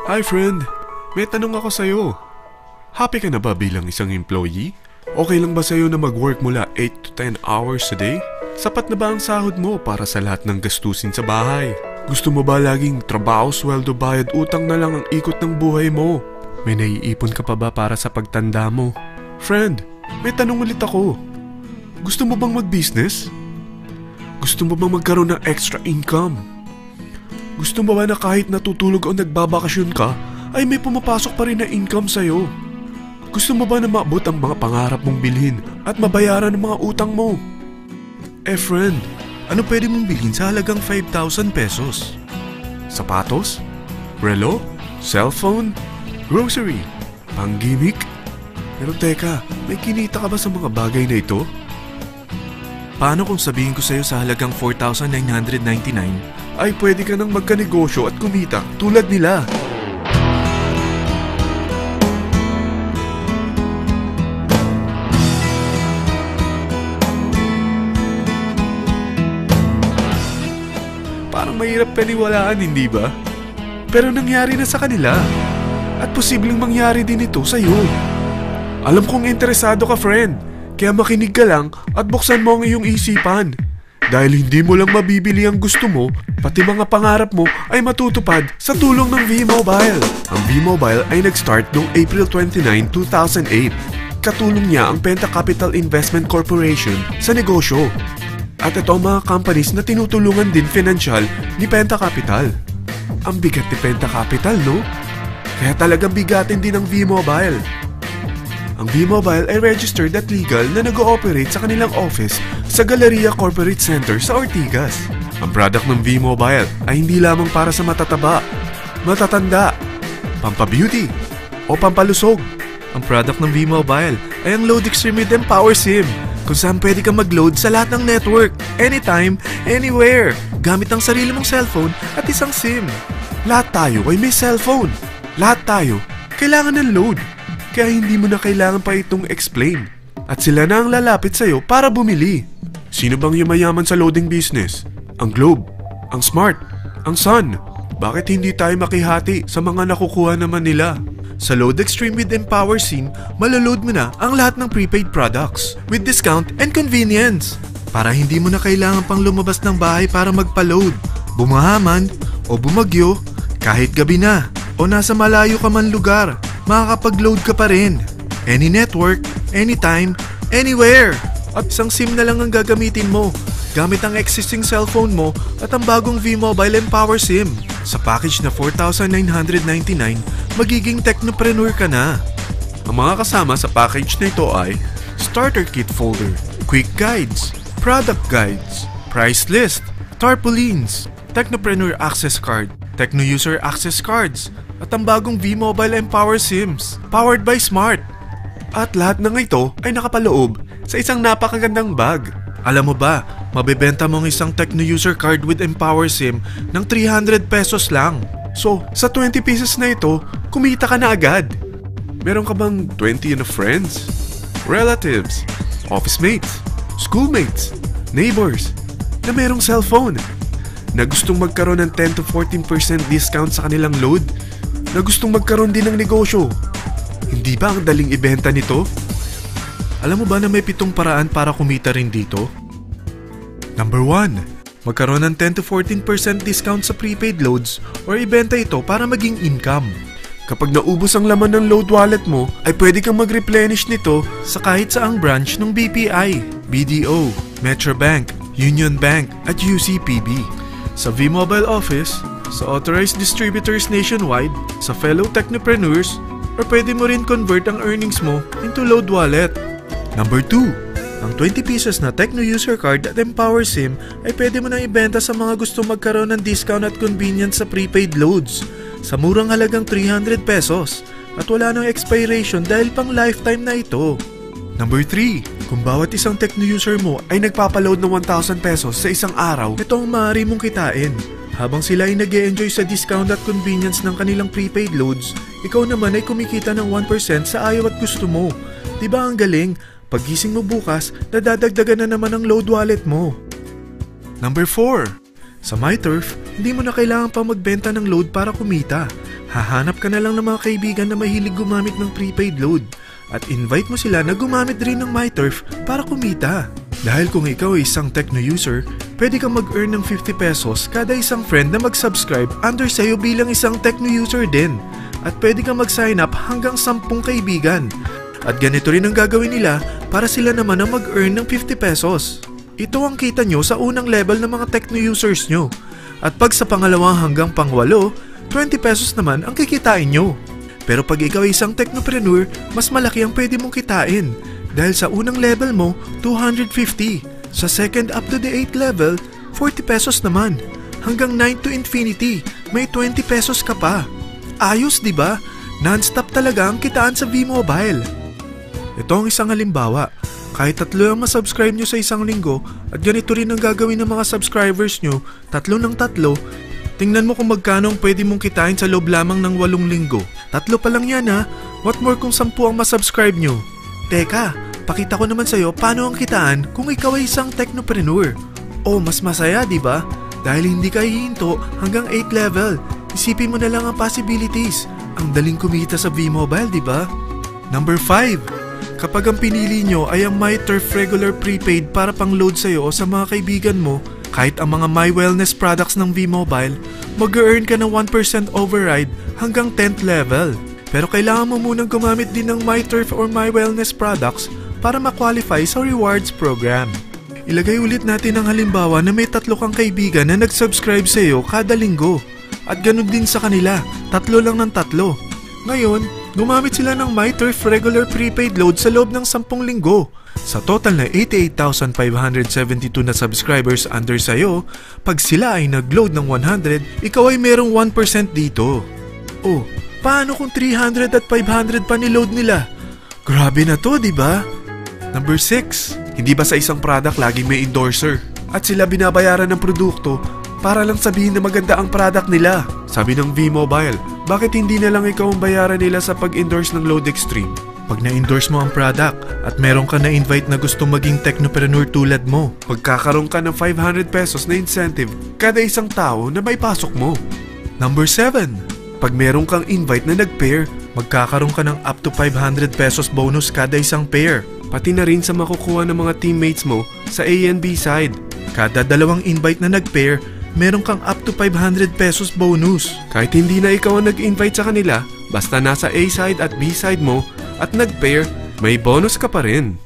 Hi friend, may tanong ako sa'yo. Happy ka na ba bilang isang employee? Okay lang ba sa'yo na mag-work mula 8 to 10 hours a day? Sapat na ba ang sahod mo para sa lahat ng gastusin sa bahay? Gusto mo ba laging trabaho, sweldo, bayad, utang na lang ang ikot ng buhay mo? May naiipon ka pa ba para sa pagtanda mo? Friend, may tanong ulit ako. Gusto mo bang mag-business? Gusto mo bang magkaroon ng extra income? Gusto mo ba na kahit natutulog o nagbabakasyon ka, ay may pumapasok pa rin na income sa'yo? Gusto mo ba na maabot ang mga pangarap mong bilhin at mabayaran ang mga utang mo? Friend, ano pwede mong bilhin sa halagang 5,000 pesos? Sapatos? Relo? Cellphone? Grocery? Pang-gimmick? Pero teka, may kinita ka ba sa mga bagay na ito? Paano kung sabihin ko sa'yo sa halagang 4,999 ay pwede ka nang magkanegosyo at kumita tulad nila? Parang mahirap paniwalaan, hindi ba? Pero nangyari na sa kanila. At posibleng mangyari din ito sa'yo. Alam kong interesado ka, friend. Kaya makinig ka lang at buksan mo ang iyong isipan. Dahil hindi mo lang mabibili ang gusto mo, pati mga pangarap mo ay matutupad sa tulong ng V-Mobile. Ang V-Mobile ay nag-start noong April 29, 2008. Katulong niya ang Penta Capital Investment Corporation sa negosyo. At ito ang mga companies na tinutulungan din financial ni Penta Capital. Ang bigat ni Penta Capital, no? Kaya talagang bigatin din ang V-Mobile. Ang V-Mobile ay registered at legal na nag-ooperate sa kanilang office sa Galleria Corporate Center sa Ortigas. Ang product ng V-Mobile ay hindi lamang para sa matataba, matatanda, pampabeauty, o pampalusog. Ang product ng V-Mobile ay ang Load Extreme with Empower SIM, kung saan pwede kang mag-load sa lahat ng network, anytime, anywhere, gamit ang sarili mong cellphone at isang SIM. Lahat tayo ay may cellphone. Lahat tayo kailangan ng load. Kaya hindi mo na kailangan pa itong explain. At sila na ang lalapit sa'yo para bumili. Sino bang yumayaman sa loading business? Ang Globe, ang Smart, ang Sun. Bakit hindi tayo makihati sa mga nakukuha naman nila? Sa Load Extreme with Empower SIM, maloload mo na ang lahat ng prepaid products with discount and convenience. Para hindi mo na kailangan pang lumabas ng bahay para magpa-load. Bumahaman o bumagyo, kahit gabi na o nasa malayo ka man lugar, makakapag-load ka pa rin. Any network, anytime, anywhere. At isang SIM na lang ang gagamitin mo gamit ang existing cellphone mo at ang bagong V-Mobile Empower SIM. Sa package na 4,999, magiging technopreneur ka na. Ang mga kasama sa package na ito ay Starter Kit Folder, Quick Guides, Product Guides, Price List, Tarpaulins, Technopreneur Access Card, Techno User Access Cards, at ang bagong V-Mobile Empower SIMs, powered by Smart. At lahat ng ito ay nakapaloob sa isang napakagandang bag. Alam mo ba, mabebenta mo ang isang Techno User Card with Empower SIM ng 300 pesos lang. So, sa 20 pieces na ito, kumita ka na agad. Meron ka bang 20 na friends, relatives, office mates, schoolmates, neighbors, na merong cellphone, na gustong magkaroon ng 10 to 14% discount sa kanilang load, na gustong magkaroon din ng negosyo? Hindi ba ang daling ibenta nito? Alam mo ba na may 7 paraan para kumita rin dito? Number 1. Magkaroon ng 10 to 14% discount sa prepaid loads or ibenta ito para maging income. Kapag naubos ang laman ng load wallet mo, ay pwede kang mag-replenish nito sa kahit saang branch ng BPI, BDO, Metrobank, Union Bank at UCPB. Sa V-Mobile office, sa authorized distributors nationwide, sa fellow technopreneurs, or pwede mo rin convert ang earnings mo into load wallet. Number 2. Ang 20 pieces na Techno User Card at Empower SIM ay pwede mo nang ibenta sa mga gustong magkaroon ng discount at convenience sa prepaid loads sa murang halagang 300 pesos at wala nang expiration dahil pang lifetime na ito. Number 3. Kung bawat isang Techno user mo ay nagpapaload ng 1,000 pesos sa isang araw, ito ang maaari mong kitain. Habang sila ay nag-e-enjoy sa discount at convenience ng kanilang prepaid loads, ikaw naman ay kumikita ng 1% sa ayaw at gusto mo. Diba ang galing? Paggising mo bukas, nadadagdagan na naman ang load wallet mo. Number 4. Sa MyTurf, hindi mo na kailangan pa magbenta ng load para kumita. Hahanap ka na lang ng mga kaibigan na mahilig gumamit ng prepaid load at invite mo sila na gumamit rin ng MyTurf para kumita. Dahil kung ikaw ay isang Tecno user, pwede kang mag-earn ng 50 pesos kada isang friend na mag-subscribe under sa'yo bilang isang Tecno user din. At pwede kang mag-sign up hanggang 10 kaibigan. At ganito rin ang gagawin nila para sila naman ang mag-earn ng 50 pesos. Ito ang kita nyo sa unang level ng mga Tecno users nyo. At pag sa pangalawa hanggang pangwalo, 20 pesos naman ang kikitain nyo. Pero pag ikaw ay isang technopreneur, mas malaki ang pwede mong kitain. Dahil sa unang level mo, 250. Sa second up to the 8th level, 40 pesos naman. Hanggang 9 to infinity, may 20 pesos ka pa. Ayos, di ba? Non-stop talaga ang kitaan sa V-Mobile. Ito ang isang halimbawa. Kahit 3 ang masubscribe nyo sa isang linggo at ganito rin ang gagawin ng mga subscribers nyo, 3 ng 3, tingnan mo kung magkano ang pwede mong kitain sa loob lamang ng 8 linggo. 3 pa lang yan ha. What more kung 10 ang masubscribe nyo? Teka, pakita ko naman sa'yo paano ang kitaan kung ikaw ay isang technopreneur. Oh, mas masaya, di ba? Dahil hindi ka hihinto hanggang 8th level. Isipin mo na lang ang possibilities. Ang daling kumita sa V-Mobile, di ba? Number 5. Kapag ang pinili nyo ay ang MyTurf regular prepaid para pang-load sa'yo o sa mga kaibigan mo, kahit ang mga My Wellness products ng V-Mobile, mag-earn ka ng 1% override hanggang 10th level. Pero kailangan mo munang gumamit din ng MyTurf or My Wellness products para ma-qualify sa rewards program. Ilagay ulit natin ang halimbawa na may 3 kang kaibigan na nag-subscribe sa iyo kada linggo. At ganun din sa kanila, 3 lang ng 3. Ngayon, gumamit sila ng MyTurf regular prepaid load sa loob ng 10 linggo. Sa total na 88,572 na subscribers under sa'yo, pag sila ay nag-load ng 100, ikaw ay merong 1% dito. Oh, paano kung 300 at 500 pa niload nila? Grabe na to, di ba? Number 6. Hindi ba sa isang product laging may endorser? At sila binabayaran ng produkto para lang sabihin na maganda ang product nila. Sabi ng V-Mobile, bakit hindi na lang ikaw ang bayaran nila sa pag-endorse ng Load Extreme? Pag na-endorse mo ang product at meron ka na-invite na gustong maging technopreneur tulad mo, magkakaroon ka ng 500 pesos na incentive kada isang tao na may pasok mo. Number 7. Pag meron kang invite na nag-pair, magkakaroon ka ng up to 500 pesos bonus kada isang pair. Pati na rin sa makukuha ng mga teammates mo sa A and B side. Kada 2 invite na nag-pair, meron kang up to 500 pesos bonus. Kahit hindi na ikaw ang nag-invite sa kanila, basta nasa A side at B side mo at nag-pair, may bonus ka pa rin.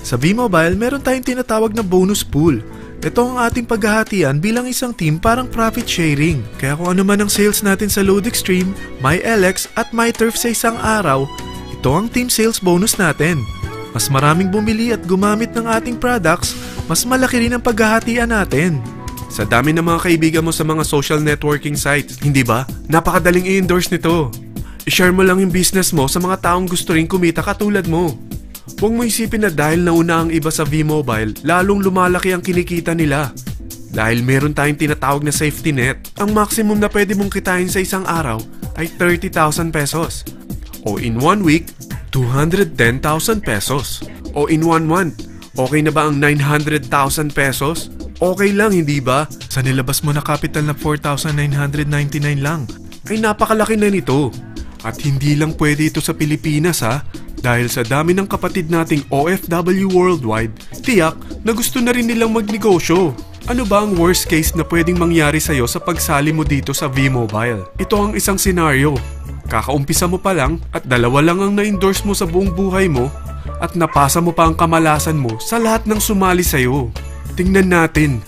Sa V-Mobile, meron tayong tinatawag na bonus pool. Ito ang ating paghahatian bilang isang team parang profit sharing. Kaya kung ano man ang sales natin sa Load Extreme, MyLX at MyTurf sa isang araw, ito ang team sales bonus natin. Mas maraming bumili at gumamit ng ating products, mas malaki rin ang paghahatian natin. Sa dami ng mga kaibigan mo sa mga social networking sites, hindi ba? Napakadaling i-endorse nito. I-share mo lang yung business mo sa mga taong gusto rin kumita katulad mo. Huwag mo isipin na dahil nauna ang iba sa V-Mobile, lalong lumalaki ang kinikita nila. Dahil meron tayong tinatawag na safety net, ang maximum na pwede mong kitain sa isang araw ay 30,000 pesos. O in 1 week, 210,000 pesos. O in 1 month, okay na ba ang 900,000 pesos? Okay lang, hindi ba? Sa nilabas mo na capital na 4,999 lang, ay napakalaki na nito. At hindi lang pwede ito sa Pilipinas ha, dahil sa dami ng kapatid nating OFW worldwide, tiyak na gusto na rin nilang magnegosyo. Ano ba ang worst case na pwedeng mangyari sa'yo sa pagsali mo dito sa V-Mobile? Ito ang isang senaryo. Kakaumpisa mo pa lang at 2 lang ang na-endorse mo sa buong buhay mo at napasa mo pa ang kamalasan mo sa lahat ng sumali sa'yo. Tingnan natin.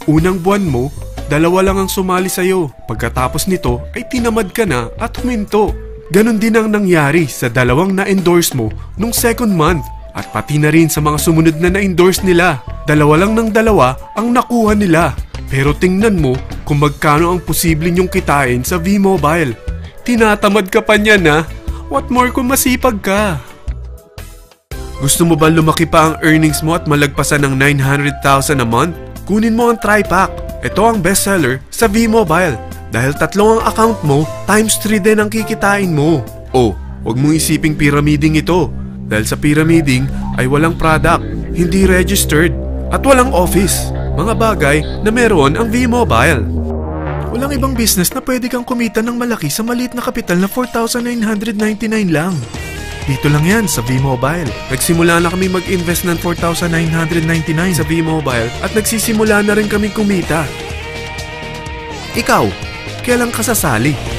Unang buwan mo, 2 lang ang sumali sa'yo. Pagkatapos nito ay tinamad ka na at huminto. Ganon din ang nangyari sa 2 na-endorse mo nung second month at pati na rin sa mga sumunod na na-endorse nila. 2 lang ng 2 ang nakuha nila. Pero tingnan mo kung magkano ang posible nyong kitain sa V-Mobile. Tinatamad ka pa niyan ha? What more kung masipag ka? Gusto mo ba lumaki pa ang earnings mo at malagpasan ng 900,000 a month? Kunin mo ang TriPack. Ito ang bestseller sa V-Mobile. Dahil 3 ang account mo, times 3 din ang kikitain mo. Oh, huwag mong isiping pyramiding ito. Dahil sa pyramiding ay walang product, hindi registered, at walang office. Mga bagay na meron ang V-Mobile. Walang ibang business na pwede kang kumita ng malaki sa maliit na kapital na 4,999 lang. Dito lang yan sa V-Mobile. Nagsimula na kami mag-invest ng 4,999 sa V-Mobile at nagsisimula na rin kami kumita. Ikaw, kailan ka sasali?